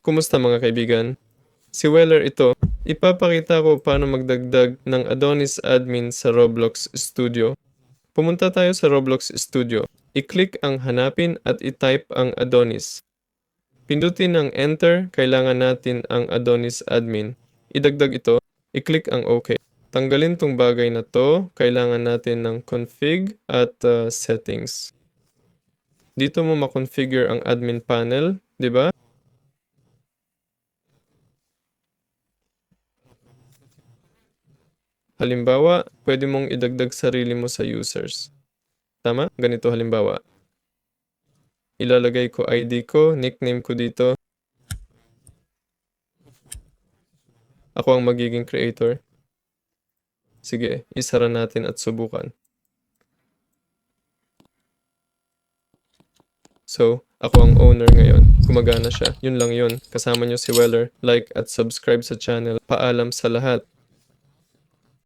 Kumusta mga kaibigan? Si Weller ito. Ipapakita ko paano magdagdag ng Adonis Admin sa Roblox Studio. Pumunta tayo sa Roblox Studio. I-click ang hanapin at i-type ang Adonis. Pindutin ang Enter, kailangan natin ang Adonis Admin. Idagdag ito, i-click ang OK. Tanggalin tong bagay na to, kailangan natin ng config at settings. Dito mo ma-configure ang admin panel, di ba? Halimbawa, pwede mong idagdag sarili mo sa users. Tama? Ganito halimbawa. Ilalagay ko ID ko, nickname ko dito. Ako ang magiging creator. Sige, isara natin at subukan. So, ako ang owner ngayon. Gumagana siya. Yun lang yun. Kasama nyo si Weller. Like at subscribe sa channel. Paalam sa lahat.